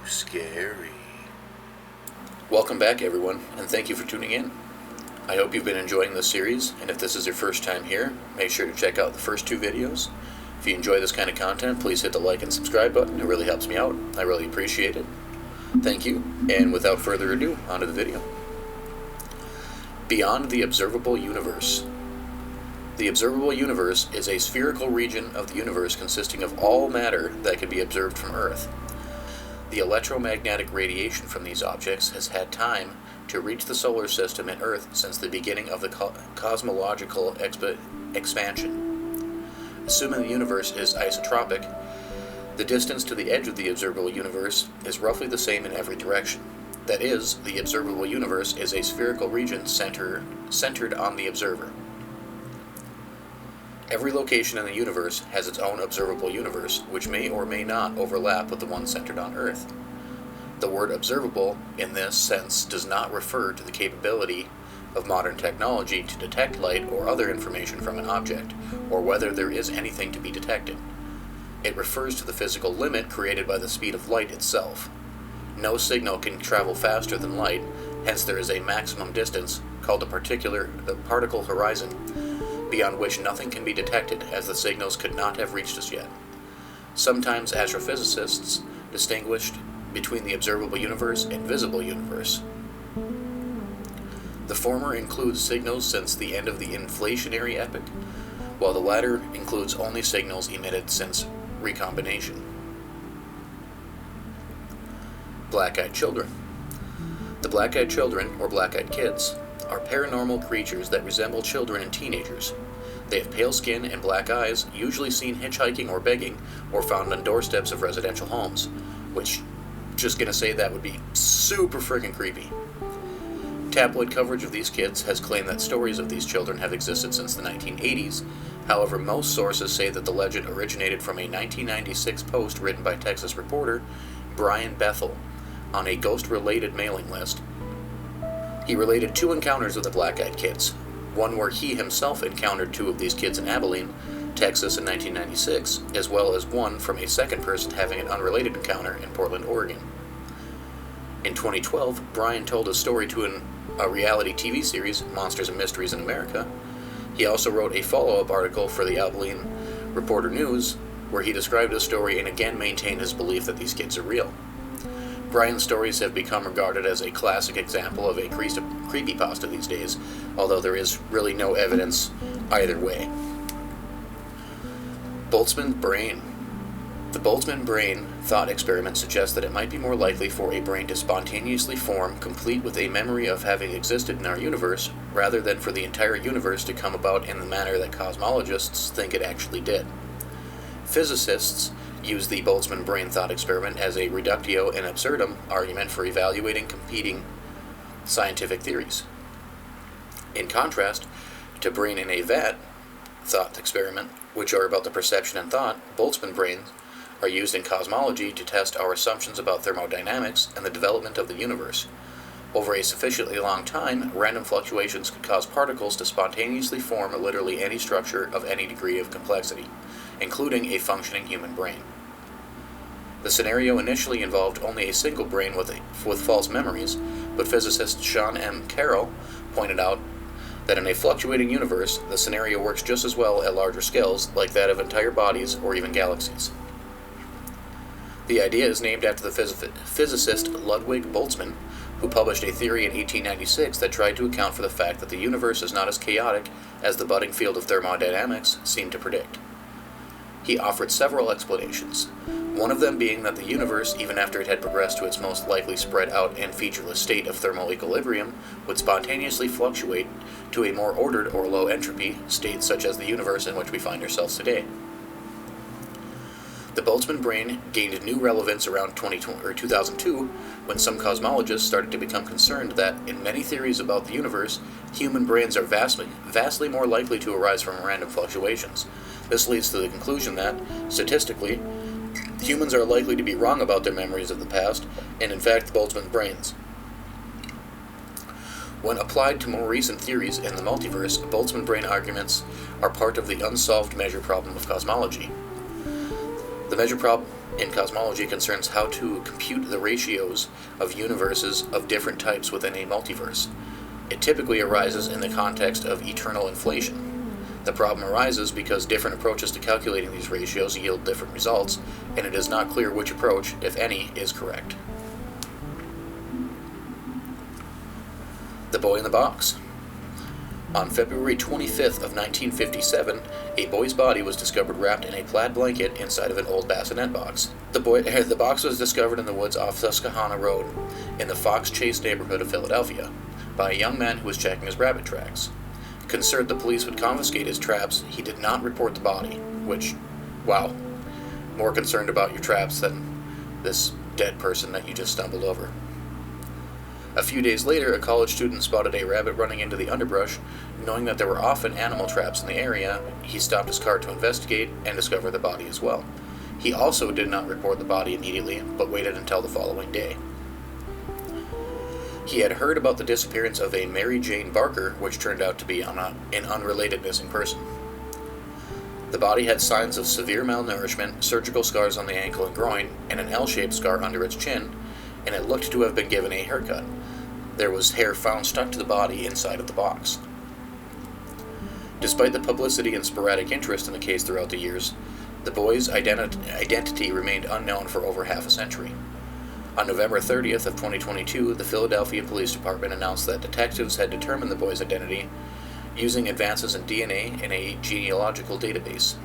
scary. Welcome back, everyone, and thank you for tuning in. I hope you've been enjoying this series, and if this is your first time here, make sure to check out the first two videos. If you enjoy this kind of content, please hit the like and subscribe button. It really helps me out. I really appreciate it. Thank you, and without further ado, on to the video. Beyond the observable universe. The observable universe is a spherical region of the universe consisting of all matter that can be observed from Earth. The electromagnetic radiation from these objects has had time to reach the solar system and Earth since the beginning of the cosmological expansion. Assuming the universe is isotropic, the distance to the edge of the observable universe is roughly the same in every direction. That is, the observable universe is a spherical region centered on the observer. Every location in the universe has its own observable universe, which may or may not overlap with the one centered on Earth. The word observable, in this sense, does not refer to the capability of modern technology to detect light or other information from an object, or whether there is anything to be detected. It refers to the physical limit created by the speed of light itself. No signal can travel faster than light, hence there is a maximum distance, called the particle horizon, beyond which nothing can be detected, as the signals could not have reached us yet. Sometimes astrophysicists distinguished between the observable universe and visible universe. The former includes signals since the end of the inflationary epoch, while the latter includes only signals emitted since recombination. Black-eyed children. The black-eyed children, or black-eyed kids, are paranormal creatures that resemble children and teenagers. They have pale skin and black eyes, usually seen hitchhiking or begging, or found on doorsteps of residential homes, which, just gonna say, that would be super freaking creepy. Tabloid coverage of these kids has claimed that stories of these children have existed since the 1980s. However, most sources say that the legend originated from a 1996 post written by Texas reporter Brian Bethel on a ghost-related mailing list. He related two encounters with the black-eyed kids, one where he himself encountered two of these kids in Abilene, Texas in 1996, as well as one from a second person having an unrelated encounter in Portland, Oregon. In 2012, Brian told his story to a reality TV series, Monsters and Mysteries in America. He also wrote a follow-up article for the Abilene Reporter News, where he described his story and again maintained his belief that these kids are real. Brian's stories have become regarded as a classic example of a creepypasta these days, although there is really no evidence either way. Boltzmann brain. The Boltzmann brain thought experiment suggests that it might be more likely for a brain to spontaneously form, complete with a memory of having existed in our universe, rather than for the entire universe to come about in the manner that cosmologists think it actually did. Physicists use the Boltzmann brain thought experiment as a reductio in absurdum argument for evaluating competing scientific theories. In contrast to brain in a vat thought experiment, which are about the perception and thought, Boltzmann brains are used in cosmology to test our assumptions about thermodynamics and the development of the universe. Over a sufficiently long time, random fluctuations could cause particles to spontaneously form literally any structure of any degree of complexity, including a functioning human brain. The scenario initially involved only a single brain with false memories, but physicist Sean M. Carroll pointed out that in a fluctuating universe, the scenario works just as well at larger scales, like that of entire bodies or even galaxies. The idea is named after the physicist Ludwig Boltzmann, who published a theory in 1896 that tried to account for the fact that the universe is not as chaotic as the budding field of thermodynamics seemed to predict. He offered several explanations, one of them being that the universe, even after it had progressed to its most likely spread out and featureless state of thermal equilibrium, would spontaneously fluctuate to a more ordered or low entropy state such as the universe in which we find ourselves today. The Boltzmann brain gained new relevance around 2002 when some cosmologists started to become concerned that, in many theories about the universe, human brains are vastly more likely to arise from random fluctuations. This leads to the conclusion that, statistically, humans are likely to be wrong about their memories of the past, and in fact Boltzmann brains. When applied to more recent theories in the multiverse, Boltzmann brain arguments are part of the unsolved measure problem of cosmology. The The major problem in cosmology concerns how to compute the ratios of universes of different types within a multiverse. It typically arises in the context of eternal inflation. The problem arises because different approaches to calculating these ratios yield different results, and it is not clear which approach, if any, is correct. The Boy in the Box. On February 25th of 1957, a boy's body was discovered wrapped in a plaid blanket inside of an old bassinet box. The box was discovered in the woods off Susquehanna Road in the Fox Chase neighborhood of Philadelphia by a young man who was checking his rabbit tracks. Concerned the police would confiscate his traps, he did not report the body, which, wow, more concerned about your traps than this dead person that you just stumbled over. A few days later, a college student spotted a rabbit running into the underbrush. Knowing that there were often animal traps in the area, he stopped his car to investigate and discover the body as well. He also did not report the body immediately, but waited until the following day. He had heard about the disappearance of a Mary Jane Barker, which turned out to be an unrelated missing person. The body had signs of severe malnourishment, surgical scars on the ankle and groin, and an L-shaped scar under its chin, and it looked to have been given a haircut. There was hair found stuck to the body inside of the box. Despite the publicity and sporadic interest in the case throughout the years, the boy's identity remained unknown for over half a century. On November 30th of 2022, the Philadelphia Police Department announced that detectives had determined the boy's identity using advances in DNA in a genealogical database.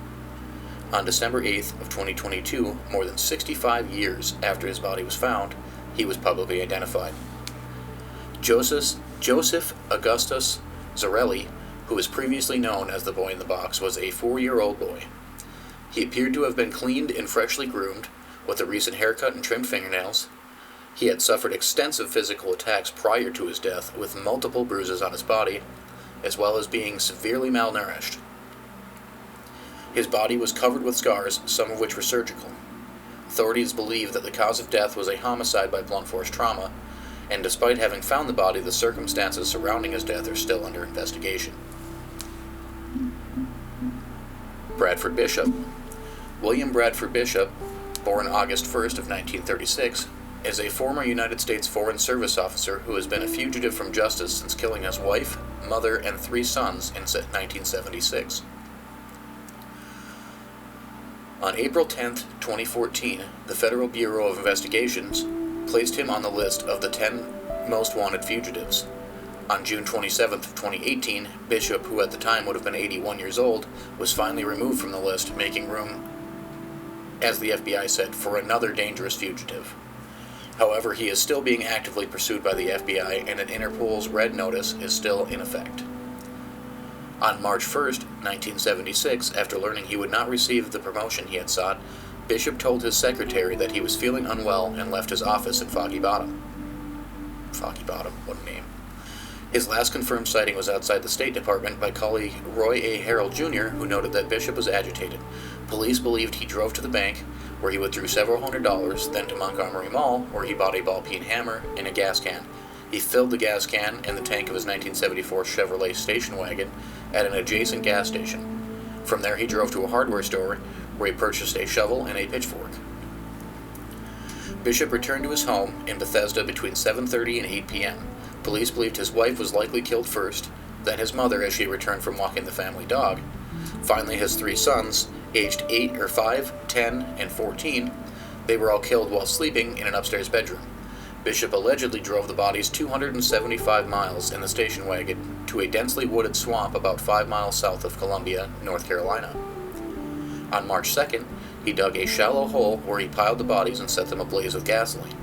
On December 8th of 2022, more than 65 years after his body was found, he was publicly identified. Joseph Augustus Zarelli, who was previously known as the Boy in the Box, was a 4-year-old boy. He appeared to have been cleaned and freshly groomed, with a recent haircut and trimmed fingernails. He had suffered extensive physical attacks prior to his death, with multiple bruises on his body, as well as being severely malnourished. His body was covered with scars, some of which were surgical. Authorities believe that the cause of death was a homicide by blunt force trauma, and despite having found the body, the circumstances surrounding his death are still under investigation. Bradford Bishop. William Bradford Bishop, born August 1st of 1936, is a former United States Foreign Service officer who has been a fugitive from justice since killing his wife, mother, and 3 sons in 1976. On April 10, 2014, the Federal Bureau of Investigations placed him on the list of the 10 most wanted fugitives. On June 27, 2018, Bishop, who at the time would have been 81 years old, was finally removed from the list, making room, as the FBI said, for another dangerous fugitive. However, he is still being actively pursued by the FBI, and an Interpol's red notice is still in effect. On March 1, 1976, after learning he would not receive the promotion he had sought, Bishop told his secretary that he was feeling unwell and left his office in Foggy Bottom. Foggy Bottom, what a name. His last confirmed sighting was outside the State Department by colleague Roy A. Harrell Jr., who noted that Bishop was agitated. Police believed he drove to the bank, where he withdrew several $100s, then to Montgomery Mall, where he bought a ball-peen hammer and a gas can. He filled the gas can in the tank of his 1974 Chevrolet station wagon at an adjacent gas station. From there, he drove to a hardware store, where he purchased a shovel and a pitchfork. Bishop returned to his home in Bethesda between 7:30 and 8 p.m. Police believed his wife was likely killed first, then his mother as she returned from walking the family dog. Finally, his 3 sons, aged 5, 10, and 14, they were all killed while sleeping in an upstairs bedroom. Bishop allegedly drove the bodies 275 miles in the station wagon to a densely wooded swamp about 5 miles south of Columbia, North Carolina. On March 2nd, he dug a shallow hole where he piled the bodies and set them ablaze with gasoline.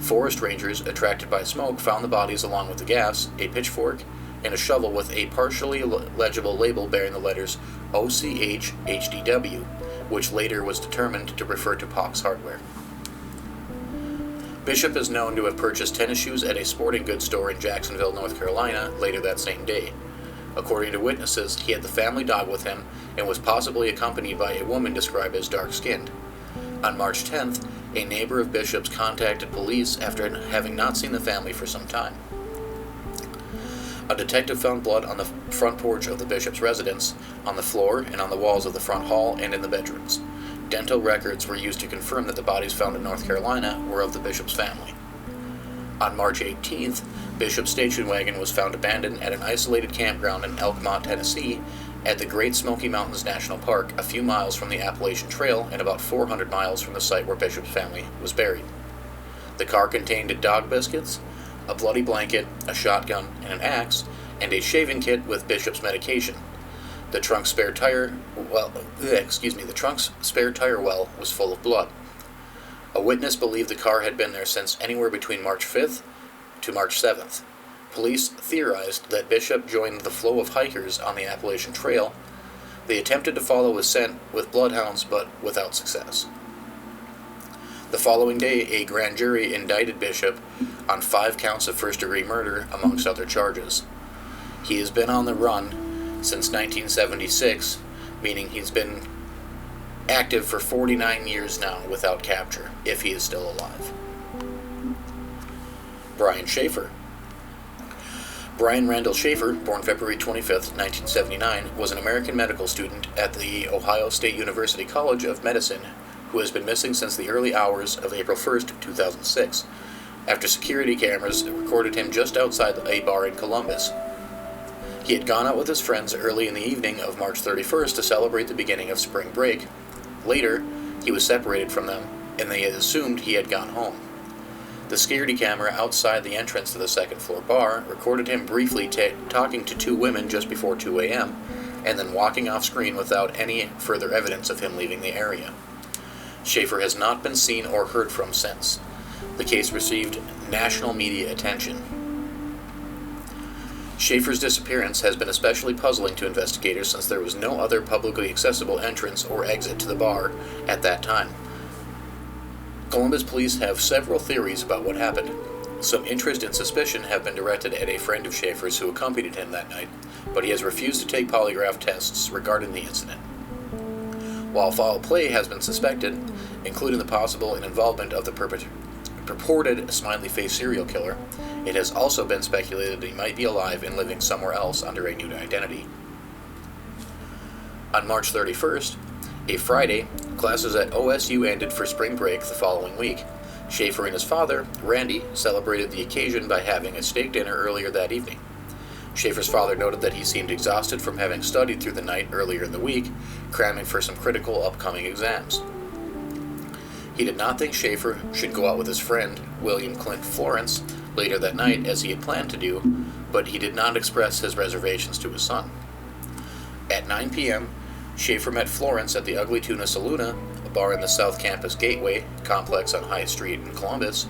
Forest rangers, attracted by smoke, found the bodies along with the gas, a pitchfork, and a shovel with a partially legible label bearing the letters OCH HDW, which later was determined to refer to Pox Hardware. Bishop is known to have purchased tennis shoes at a sporting goods store in Jacksonville, North Carolina, later that same day. According to witnesses, he had the family dog with him and was possibly accompanied by a woman described as dark-skinned. On March 10th, a neighbor of Bishop's contacted police after having not seen the family for some time. A detective found blood on the front porch of the Bishop's residence, on the floor, and on the walls of the front hall and in the bedrooms. dental records were used to confirm that the bodies found in North Carolina were of the Bishop's family. On March 18th, Bishop's station wagon was found abandoned at an isolated campground in Elkmont, Tennessee, at the Great Smoky Mountains National Park, a few miles from the Appalachian Trail and about 400 miles from the site where Bishop's family was buried. The car contained dog biscuits, a bloody blanket, a shotgun, and an axe, and a shaving kit with Bishop's medication. The trunk's spare tire well was full of blood. A witness believed the car had been there since anywhere between March 5th to March 7th. Police theorized that Bishop joined the flow of hikers on the Appalachian Trail. They attempted to follow his scent with bloodhounds, but without success. The following day, a grand jury indicted Bishop on 5 counts of first-degree murder, amongst other charges. He has been on the run since 1976, meaning he's been active for 49 years now without capture, if he is still alive. Brian Schaefer. Brian Randall Schaefer, born February 25, 1979, was an American medical student at the Ohio State University College of Medicine who has been missing since the early hours of April 1, 2006, after security cameras recorded him just outside a bar in Columbus. He had gone out with his friends early in the evening of March 31st to celebrate the beginning of spring break. Later, he was separated from them, and they had assumed he had gone home. The security camera outside the entrance to the second-floor bar recorded him briefly talking to 2 women just before 2 a.m., and then walking off screen without any further evidence of him leaving the area. Schaefer has not been seen or heard from since. The case received national media attention. Schaefer's disappearance has been especially puzzling to investigators since there was no other publicly accessible entrance or exit to the bar at that time. Columbus police have several theories about what happened. Some interest and suspicion have been directed at a friend of Schaefer's who accompanied him that night, but he has refused to take polygraph tests regarding the incident. While foul play has been suspected, including the possible involvement of the purported smiley-face serial killer, it has also been speculated that he might be alive and living somewhere else under a new identity. On March 31st, a Friday, classes at OSU ended for spring break the following week. Schaefer and his father, Randy, celebrated the occasion by having a steak dinner earlier that evening. Schaefer's father noted that he seemed exhausted from having studied through the night earlier in the week, cramming for some critical upcoming exams. He did not think Schaefer should go out with his friend, William Clint Florence, later that night as he had planned to do, but he did not express his reservations to his son. At 9 p.m., Schaefer met Florence at the Ugly Tuna Saloona, a bar in the South Campus Gateway complex on High Street in Columbus.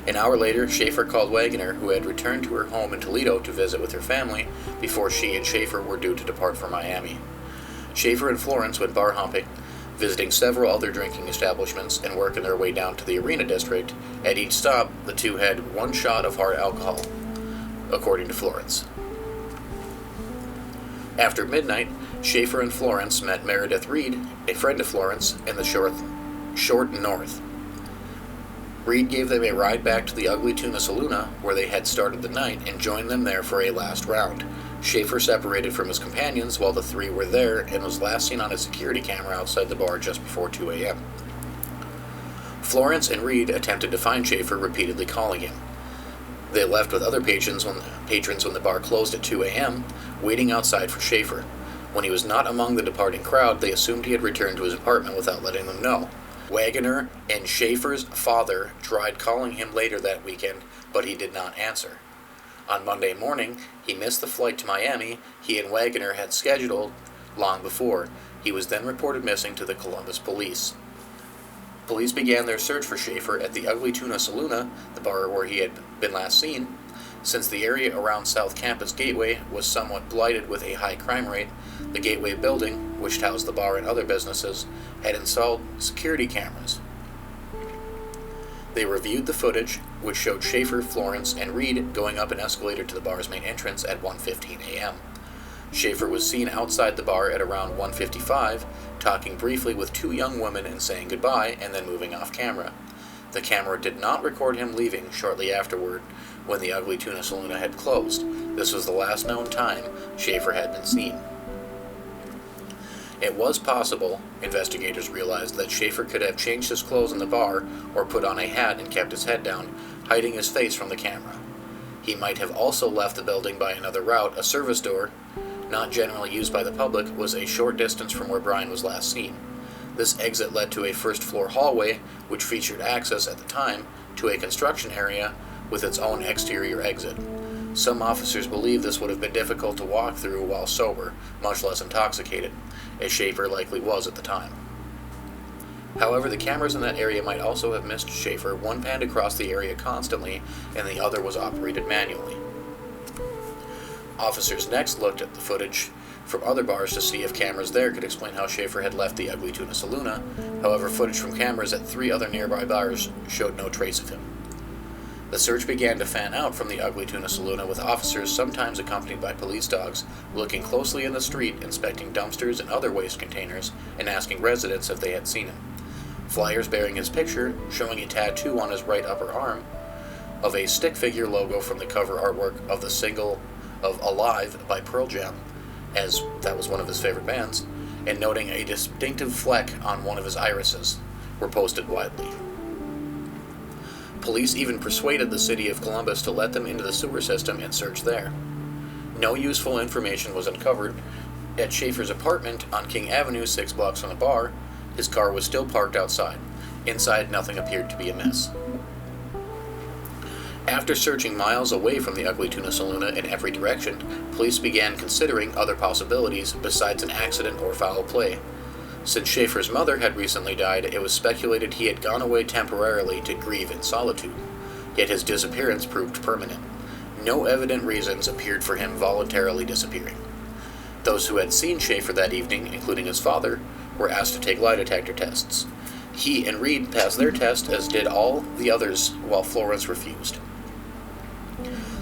An hour later, Schaefer called Wagoner, who had returned to her home in Toledo to visit with her family before she and Schaefer were due to depart for Miami. Schaefer and Florence went bar hopping, visiting several other drinking establishments and working their way down to the Arena District. At each stop, the two had 1 shot of hard alcohol, according to Florence. After midnight, Schaefer and Florence met Meredith Reed, a friend of Florence, in the short north. Reed gave them a ride back to the Ugly Tuna Saloona, where they had started the night, and joined them there for a last round. Schaefer separated from his companions while the 3 were there and was last seen on a security camera outside the bar just before 2 a.m. Florence and Reed attempted to find Schaefer, repeatedly calling him. They left with other patrons when the bar closed at 2 a.m., waiting outside for Schaefer. When he was not among the departing crowd, they assumed he had returned to his apartment without letting them know. Wagoner and Schaefer's father tried calling him later that weekend, but he did not answer. On Monday morning, he missed the flight to Miami he and Wagoner had scheduled long before. He was then reported missing to the Columbus police. Police began their search for Schaefer at the Ugly Tuna Saloona, the bar where he had been last seen. Since the area around South Campus Gateway was somewhat blighted with a high crime rate, the Gateway building, which housed the bar and other businesses, had installed security cameras. They reviewed the footage, which showed Schaefer, Florence, and Reed going up an escalator to the bar's main entrance at 1:15 a.m. Schaefer was seen outside the bar at around 1:55, talking briefly with 2 young women and saying goodbye, and then moving off camera. The camera did not record him leaving shortly afterward, when the Ugly Tuna Saloona had closed. This was the last known time Schaefer had been seen. It was possible, investigators realized, that Schaefer could have changed his clothes in the bar or put on a hat and kept his head down, hiding his face from the camera. He might have also left the building by another route. A service door, not generally used by the public, was a short distance from where Brian was last seen. This exit led to a first-floor hallway, which featured access at the time to a construction area with its own exterior exit. Some officers believe this would have been difficult to walk through while sober, much less intoxicated, as Schaefer likely was at the time. However, the cameras in that area might also have missed Schaefer. One panned across the area constantly, and the other was operated manually. Officers next looked at the footage from other bars to see if cameras there could explain how Schaefer had left the Ugly Tuna Saloon. However, footage from cameras at 3 other nearby bars showed no trace of him. The search began to fan out from the Ugly Tuna Saloon, with officers, sometimes accompanied by police dogs, looking closely in the street, inspecting dumpsters and other waste containers, and asking residents if they had seen him. Flyers bearing his picture, showing a tattoo on his right upper arm of a stick figure logo from the cover artwork of the single of Alive by Pearl Jam, as that was one of his favorite bands, and noting a distinctive fleck on one of his irises, were posted widely. Police even persuaded the city of Columbus to let them into the sewer system and search there. No useful information was uncovered. At Schaefer's apartment on King Avenue, 6 blocks from the bar, his car was still parked outside. Inside, nothing appeared to be amiss. After searching miles away from the Ugly Tuna Saloon in every direction, police began considering other possibilities besides an accident or foul play. Since Schaefer's mother had recently died, it was speculated he had gone away temporarily to grieve in solitude, yet his disappearance proved permanent. No evident reasons appeared for him voluntarily disappearing. Those who had seen Schaefer that evening, including his father, were asked to take lie detector tests. He and Reed passed their test, as did all the others, while Florence refused.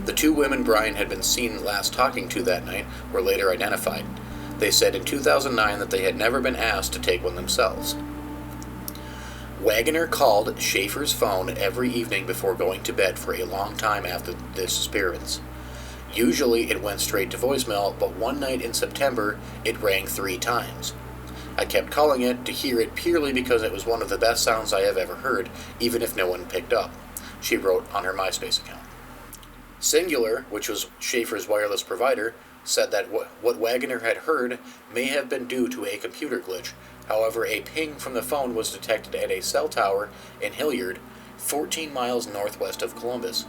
The 2 women Brian had been seen last talking to that night were later identified. They said in 2009 that they had never been asked to take one themselves. Wagoner called Schaefer's phone every evening before going to bed for a long time after the disappearance. Usually it went straight to voicemail, but one night in September it rang 3 times. I kept calling it to hear it purely because it was one of the best sounds I have ever heard, even if no one picked up, she wrote on her MySpace account. Singular, which was Schaefer's wireless provider, said that what Wagoner had heard may have been due to a computer glitch. However, a ping from the phone was detected at a cell tower in Hilliard, 14 miles northwest of Columbus.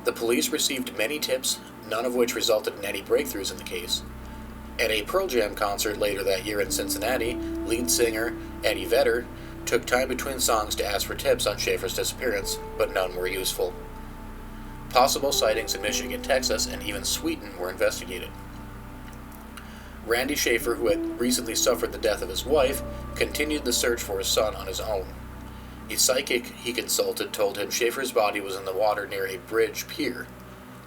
The police received many tips, none of which resulted in any breakthroughs in the case. At a Pearl Jam concert later that year in Cincinnati, lead singer Eddie Vedder took time between songs to ask for tips on Schaefer's disappearance, but none were useful. Possible sightings in Michigan, Texas, and even Sweden were investigated. Randy Schaefer, who had recently suffered the death of his wife, continued the search for his son on his own. A psychic he consulted told him Schaefer's body was in the water near a bridge pier.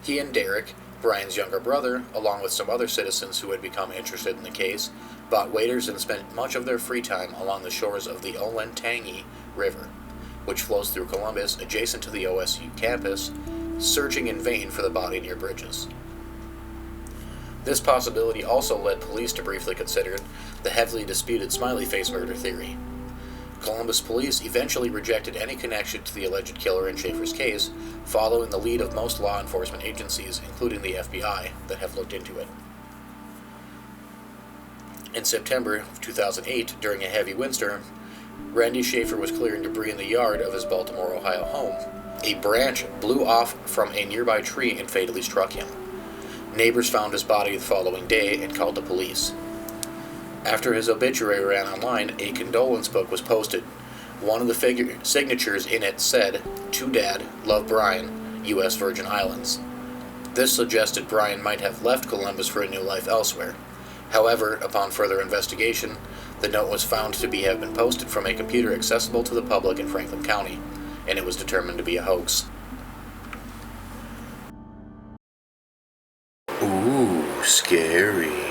He and Derek, Brian's younger brother, along with some other citizens who had become interested in the case, bought waders and spent much of their free time along the shores of the Olentangy River, which flows through Columbus adjacent to the OSU campus, searching in vain for the body near bridges. This possibility also led police to briefly consider the heavily disputed smiley face murder theory. Columbus police eventually rejected any connection to the alleged killer in Schaefer's case, following the lead of most law enforcement agencies, including the FBI, that have looked into it. In September of 2008, during a heavy windstorm, Randy Schaefer was clearing debris in the yard of his Baltimore, Ohio home. A branch blew off from a nearby tree and fatally struck him. Neighbors found his body the following day and called the police. After his obituary ran online, a condolence book was posted. One of the signatures in it said, "To Dad, love Brian, U.S. Virgin Islands." This suggested Brian might have left Columbus for a new life elsewhere. However, upon further investigation, the note was found to have been posted from a computer accessible to the public in Franklin County, and it was determined to be a hoax. Ooh, scary.